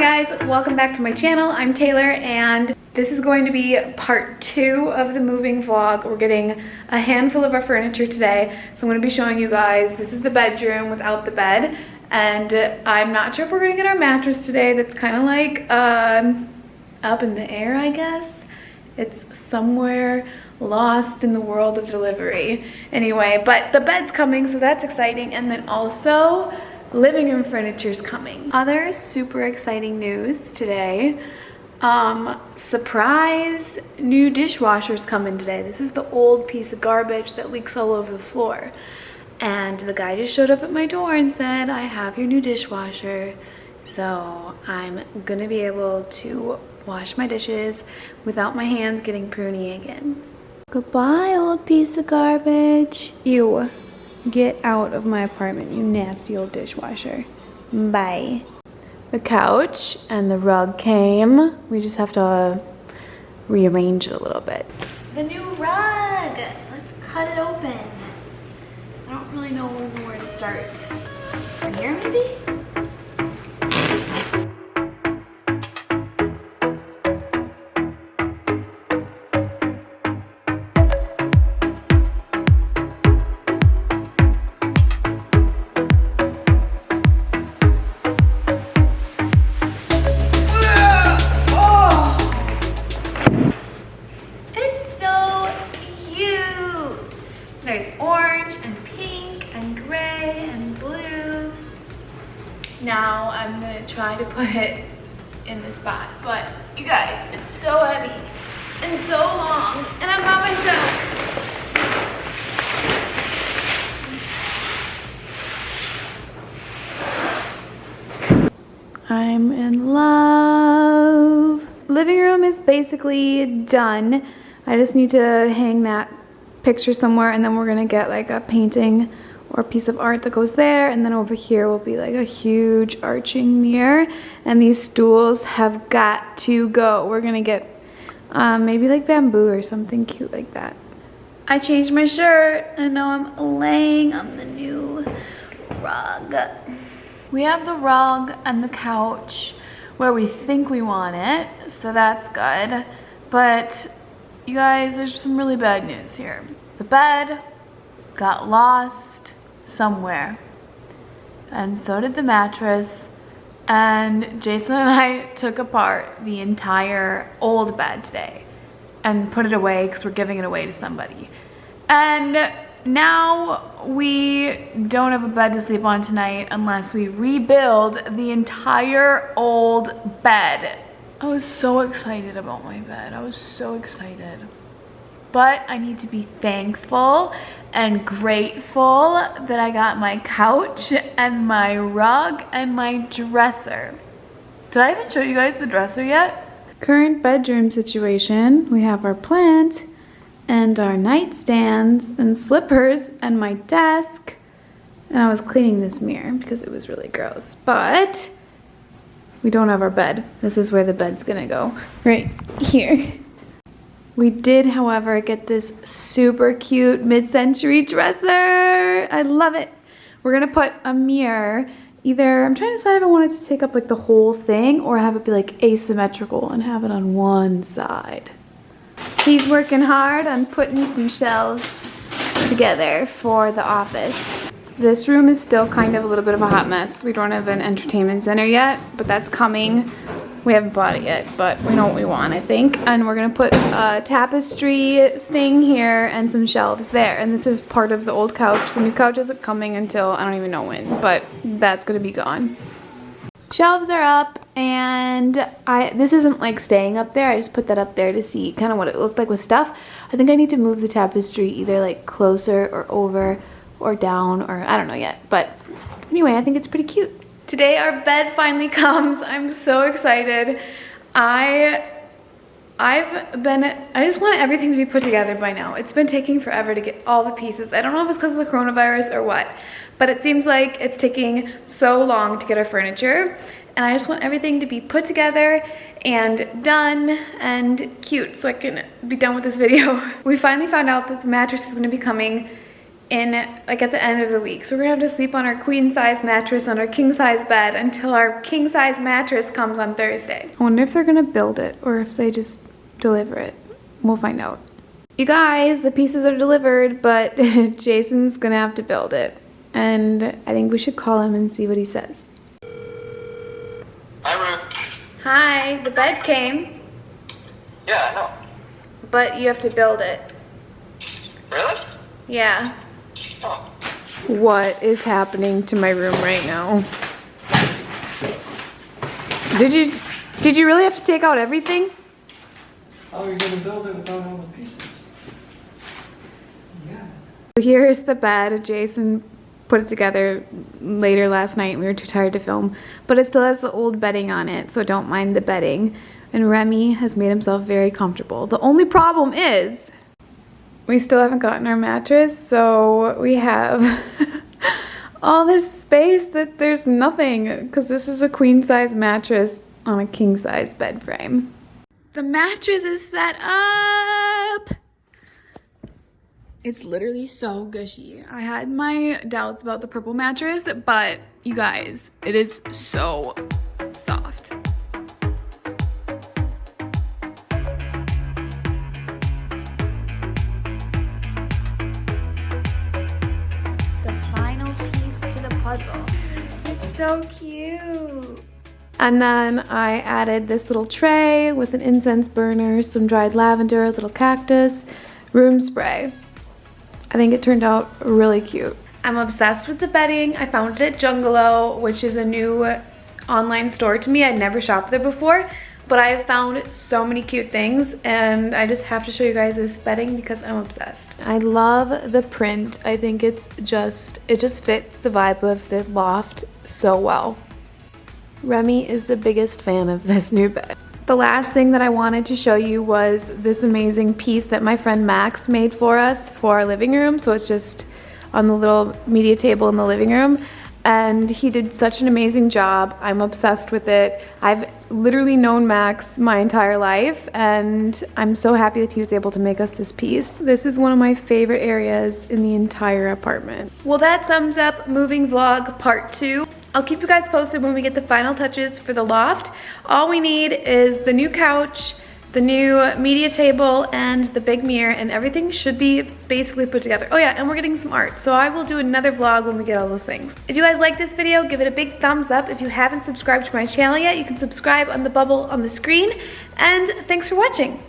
guys, welcome back to my channel. I'm Taylor and this is going to be part 2 of the moving vlog. We're getting a handful of our furniture today, so I'm going to be showing you guys. This is the bedroom without the bed, and I'm not sure if we're going to get our mattress today. That's kind of like up in the air, I guess. It's somewhere lost in the world of delivery. Anyway, but the bed's coming, so that's exciting. And then also living room furniture's coming. Other super exciting news today. Surprise, new dishwasher's coming today. This is the old piece of garbage that leaks all over the floor. And the guy just showed up at my door and said, I have your new dishwasher. So I'm gonna be able to wash my dishes without my hands getting pruny again. Goodbye, old piece of garbage. Ew. Get out of my apartment, you nasty old dishwasher. Bye. The couch and the rug came. We just have to rearrange it a little bit. The new rug! Let's cut it open. I don't really know where to start. From here, maybe? Now I'm gonna try to put it in the spot, but you guys, it's so heavy and so long, and I'm by myself. I'm in love. Living room is basically done. I just need to hang that picture somewhere, and then we're gonna get like a painting or a piece of art that goes there, and then over here will be like a huge arching mirror, and these stools have got to go. We're gonna get maybe like bamboo or something cute like that. I changed my shirt and now I'm laying on the new rug. We have the rug and the couch where we think we want it, so that's good. But you guys, there's some really bad news here. The bed got lost somewhere, and so did the mattress, and Jason and I took apart the entire old bed today and put it away because we're giving it away to somebody, and now we don't have a bed to sleep on tonight unless we rebuild the entire old bed. I was so excited about my bed. I was so excited. But I need to be thankful and grateful that I got my couch and my rug and my dresser. Did I even show you guys the dresser yet? Current bedroom situation. We have our plant and our nightstands and slippers and my desk. And I was cleaning this mirror because it was really gross. But we don't have our bed. This is where the bed's gonna go. Right here. We did, however, get this super cute mid-century dresser. I love it. We're gonna put a mirror, either, I'm trying to decide if I want it to take up like the whole thing or have it be like asymmetrical and have it on one side. He's working hard on putting some shelves together for the office. This room is still kind of a little bit of a hot mess. We don't have an entertainment center yet, but that's coming. We haven't bought it yet, but we know what we want, I think. And we're gonna put a tapestry thing here and some shelves there. And this is part of the old couch. The new couch isn't coming until I don't even know when, but that's gonna be gone. Shelves are up, and this isn't like staying up there. I just put that up there to see kind of what it looked like with stuff. I think I need to move the tapestry either like closer or over or down, or I don't know yet. But anyway, I think it's pretty cute. Today our bed finally comes. I'm so excited. I just want everything to be put together by now. It's been taking forever to get all the pieces. I don't know if it's because of the coronavirus or what, but it seems like it's taking so long to get our furniture, and I just want everything to be put together and done and cute so I can be done with this video. We finally found out that the mattress is gonna be coming in like at the end of the week. So we're gonna have to sleep on our queen size mattress on our king size bed until our king size mattress comes on Thursday. I wonder if they're gonna build it or if they just deliver it. We'll find out. You guys, the pieces are delivered, but Jason's gonna have to build it. And I think we should call him and see what he says. Hi, Ruth. Hi, the bed came. Yeah, I know. But you have to build it. Really? Yeah. Oh. What is happening to my room right now? Did you really have to take out everything? Oh, you're gonna build it without all the pieces. Yeah. Here's the bed. Jason put it together later last night. We were too tired to film. But it still has the old bedding on it, so don't mind the bedding. And Remy has made himself very comfortable. The only problem is we still haven't gotten our mattress, so we have all this space that there's nothing, because this is a queen size mattress on a king size bed frame. The mattress is set up. It's literally so gushy. I had my doubts about the purple mattress, but you guys, it is so soft. The final piece to the puzzle. It's so cute. And then I added this little tray with an incense burner, some dried lavender, a little cactus, room spray. I think it turned out really cute. I'm obsessed with the bedding. I found it at Jungalow, which is a new online store to me. I'd never shopped there before, but I have found so many cute things, and I just have to show you guys this bedding because I'm obsessed. I love the print. I think it just fits the vibe of the loft so well. Remy is the biggest fan of this new bed. The last thing that I wanted to show you was this amazing piece that my friend Max made for us for our living room. So it's just on the little media table in the living room. And he did such an amazing job. I'm obsessed with it. I've literally known Max my entire life, and I'm so happy that he was able to make us this piece. This is one of my favorite areas in the entire apartment. Well, that sums up moving vlog part 2. I'll keep you guys posted when we get the final touches for the loft. All we need is the new couch, the new media table, and the big mirror, and everything should be basically put together. Oh yeah, and we're getting some art, so I will do another vlog when we get all those things. If you guys like this video, give it a big thumbs up. If you haven't subscribed to my channel yet, you can subscribe on the bubble on the screen, and thanks for watching.